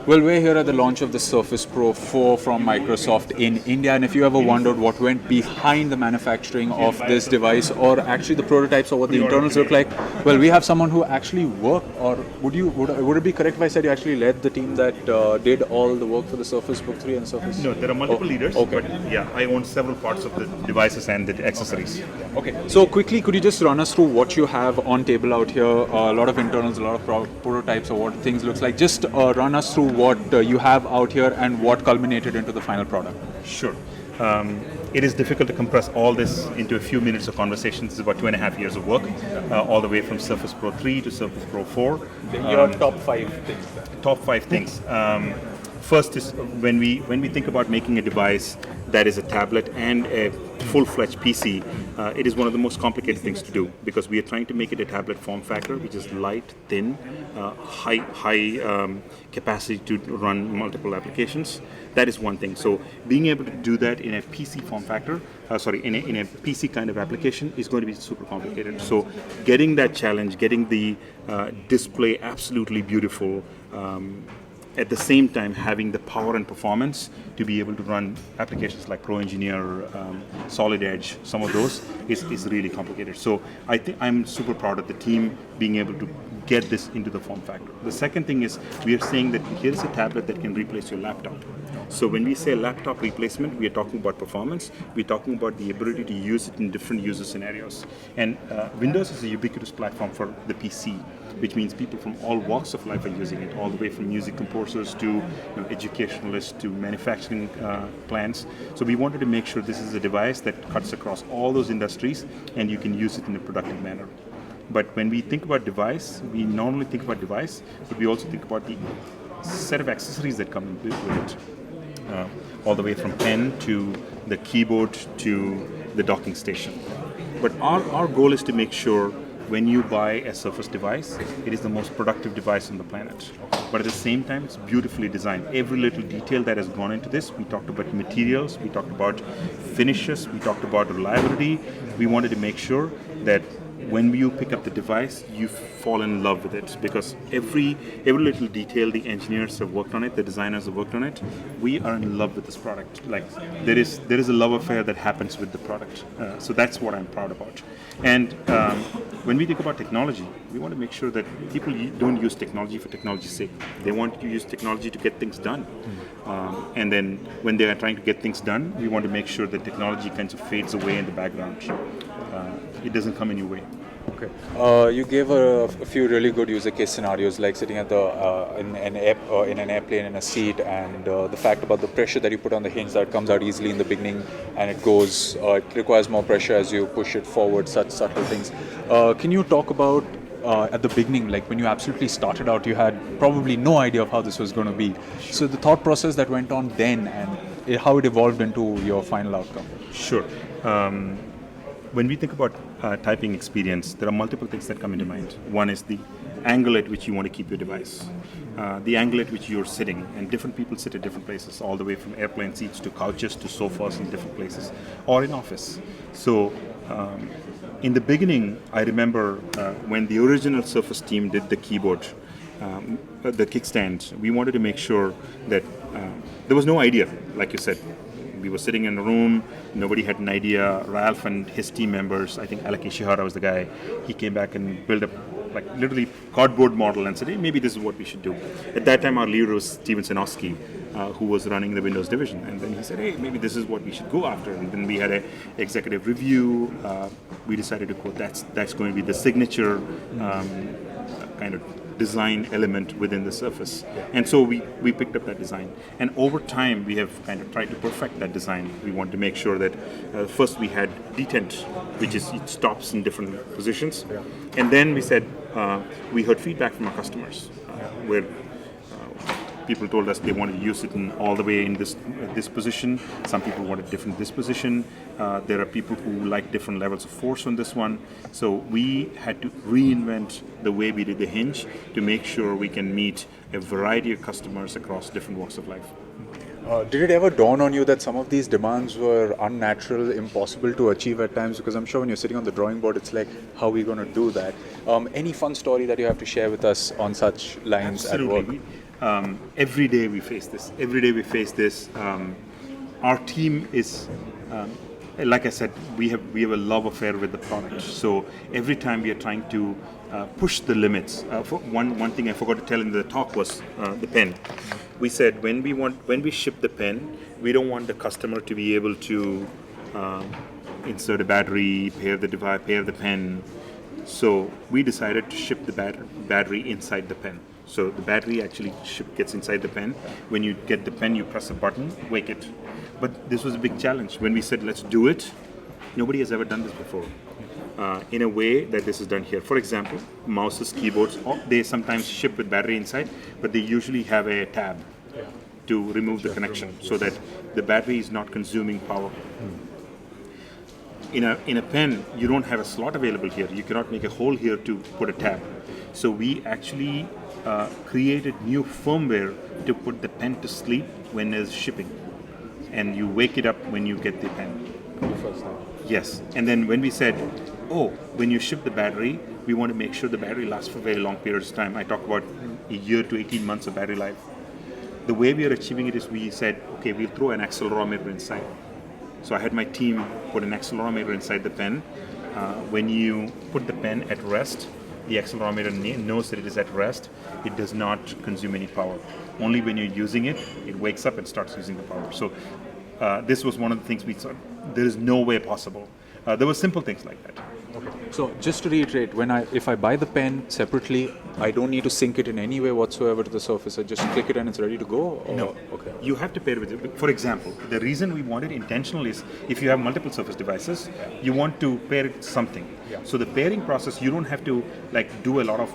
Well, we're here at the launch of the Surface Pro 4 from Microsoft in India, and if you ever wondered what went behind the manufacturing of this device, or actually the prototypes or what the internals look like, well, we have someone who actually worked, or would it be correct if I said you actually led the team that did all the work for the Surface Book 3 and Surface? No, there are multiple leaders, okay. But yeah, I own several parts of the devices and the accessories. Okay, so quickly, could you just run us through what you have on table out here? A lot of internals, a lot of prototypes, or what things looks like. Just run us through what you have out here and what culminated into the final product. Sure. It is difficult to compress all this into a few minutes of conversation. This is about 2.5 years of work, all the way from Surface Pro 3 to Surface Pro 4. Your top 5 things. Top 5 things. First is when we think about making a device that is a tablet and a full-fledged PC, it is one of the most complicated things to do because we are trying to make it a tablet form factor, which is light, thin, high capacity to run multiple applications. That is one thing. So being able to do that in a PC form factor, in a PC kind of application is going to be super complicated. So getting that challenge, getting the display absolutely beautiful, at the same time having the power and performance to be able to run applications like Pro Engineer, Solid Edge, some of those is really complicated. So I think I'm super proud of the team being able to get this into the form factor. The second thing is we are saying that here's a tablet that can replace your laptop. So when we say laptop replacement, we are talking about performance, we're talking about the ability to use it in different user scenarios. And Windows is a ubiquitous platform for the PC, which means people from all walks of life are using it, all the way from music composers to educationalists to manufacturing plants. So we wanted to make sure this is a device that cuts across all those industries and you can use it in a productive manner. But when we think about device, we not only think about device, but we also think about the set of accessories that come with it. All the way from pen to the keyboard to the docking station. But our goal is to make sure when you buy a Surface device, it is the most productive device on the planet. But at the same time, it's beautifully designed. Every little detail that has gone into this, we talked about materials, we talked about finishes, we talked about reliability. We wanted to make sure that when you pick up the device, you fall in love with it because every little detail the engineers have worked on it, the designers have worked on it. We are in love with this product. Like there is a love affair that happens with the product. So that's what I'm proud about. And when we think about technology, we want to make sure that people don't use technology for technology's sake. They want to use technology to get things done. And then when they are trying to get things done, we want to make sure that technology kind of fades away in the background. It doesn't come in your way. Okay. You gave a few really good user case scenarios, like sitting at in an airplane in a seat, and the fact about the pressure that you put on the hinge that comes out easily in the beginning, and it requires more pressure as you push it forward. Such subtle things. Can you talk about at the beginning, like when you absolutely started out, you had probably no idea of how this was going to be. So the thought process that went on then, and how it evolved into your final outcome. Sure. When we think about typing experience, there are multiple things that come into mind. One is the angle at which you want to keep your device, the angle at which you're sitting, and different people sit at different places, all the way from airplane seats to couches to sofas in different places, or in office. So in the beginning, I remember when the original Surface team did the keyboard, the kickstand, we wanted to make sure that there was no idea, like you said. We were sitting in a room, nobody had an idea. Ralph and his team members, I think Alec Ishihara was the guy, he came back and built a literally cardboard model and said, hey, maybe this is what we should do. At that time, our leader was Steven Sinofsky, who was running the Windows division. And then he said, hey, maybe this is what we should go after. And then we had an executive review. We decided to quote, that's going to be the signature kind of design element within the Surface. And so we picked up that design. And over time, we have kind of tried to perfect that design. We want to make sure that first we had detent, which is it stops in different positions. And then we said, we heard feedback from our customers where people told us they wanted to use it in all the way in this position. Some people wanted different this position. There are people who like different levels of force on this one. So we had to reinvent the way we did the hinge to make sure we can meet a variety of customers across different walks of life. Did it ever dawn on you that some of these demands were unnatural, impossible to achieve at times? Because I'm sure when you're sitting on the drawing board, it's like, how are we going to do that? Any fun story that you have to share with us on such lines? Absolutely. At work? Every day we face this. Every day we face this. Our team is, like I said, we have a love affair with the product. So every time we are trying to push the limits. For one thing I forgot to tell in the talk was the pen. We said when we ship the pen, we don't want the customer to be able to insert a battery, pair the device, pair the pen. So we decided to ship the battery inside the pen. So the battery actually gets inside the pen. When you get the pen, you press a button, wake it. But this was a big challenge. When we said, let's do it, nobody has ever done this before. In a way that this is done here. For example, mouses, keyboards, they sometimes ship with battery inside, but they usually have a tab to remove the connection so that the battery is not consuming power. In a pen, you don't have a slot available here. You cannot make a hole here to put a tab. So we actually created new firmware to put the pen to sleep when there's shipping. And you wake it up when you get the pen. Yes. And then when we said, when you ship the battery, we want to make sure the battery lasts for very long periods of time. I talk about a year to 18 months of battery life. The way we are achieving it is we said, okay, we'll throw an accelerometer inside. So I had my team put an accelerometer inside the pen. When you put the pen at rest, the accelerometer knows that it is at rest. It does not consume any power. Only when you're using it, it wakes up and starts using the power. So this was one of the things we thought, there is no way possible. There were simple things like that. Okay. So just to reiterate, if I buy the pen separately, I don't need to sync it in any way whatsoever to the Surface. I just click it and it's ready to go? Or? No. Okay. You have to pair with it. For example, the reason we wanted intentional is if you have multiple Surface devices, you want to pair it to something. Yeah. So the pairing process, you don't have to do a lot of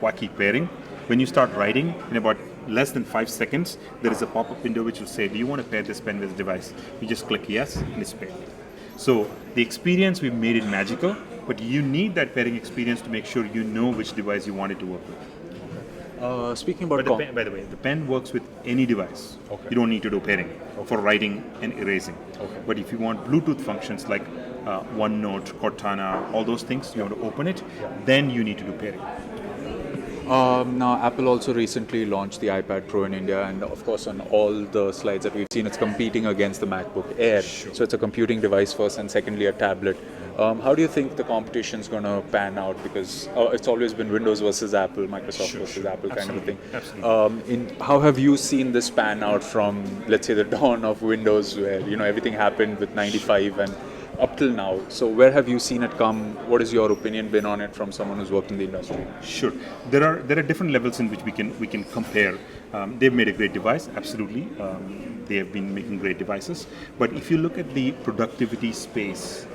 wacky pairing. When you start writing, in about less than 5 seconds, there is a pop-up window which will say, do you want to pair this pen with this device? You just click yes and it's paired. So the experience, we've made it magical, but you need that pairing experience to make sure you know which device you want it to work with. Speaking about by the way, the pen works with any device. Okay. You don't need to do pairing for writing and erasing. Okay. But if you want Bluetooth functions like OneNote, Cortana, all those things, you want to open it, then you need to do pairing. Now, Apple also recently launched the iPad Pro in India, and of course, on all the slides that we've seen, it's competing against the MacBook Air. Sure. So it's a computing device first, and secondly, a tablet. How do you think the competition is going to pan out? Because it's always been Windows versus Apple, Microsoft versus Apple kind of a thing. Absolutely. How have you seen this pan out from, let's say, the dawn of Windows, where everything happened with 95 and up till now? So where have you seen it come? What has your opinion been on it from someone who's worked in the industry? Sure. There are different levels in which we can compare. They've made a great device, absolutely. They have been making great devices. But if you look at the productivity space,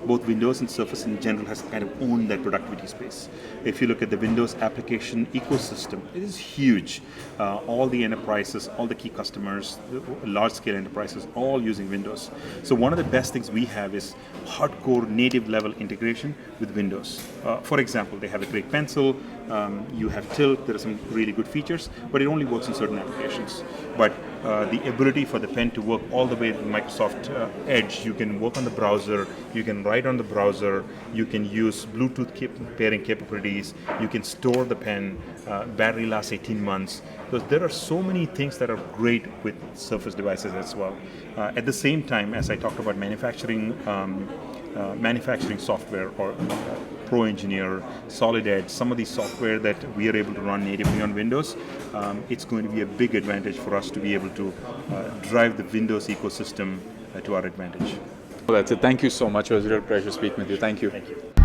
both Windows and Surface in general has kind of owned that productivity space. If you look at the Windows application ecosystem, it is huge. All the enterprises, all the key customers, large-scale enterprises, all using Windows. So one of the best things we have is hardcore native level integration with Windows. For example, they have a great pencil, you have tilt, there are some really good features, but it only works in certain applications. But the ability for the pen to work all the way to Microsoft Edge, you can work on the browser, you can write on the browser, you can use Bluetooth pairing capabilities, you can store the pen, battery lasts 18 months. Because there are so many things that are great with Surface devices as well. At the same time, as I talked about manufacturing software or Pro Engineer, Solid Edge, some of these software that we are able to run natively on Windows, it's going to be a big advantage for us to be able to drive the Windows ecosystem to our advantage. Well, that's it. Thank you so much. It was a real pleasure speaking with you. Thank you. Thank you.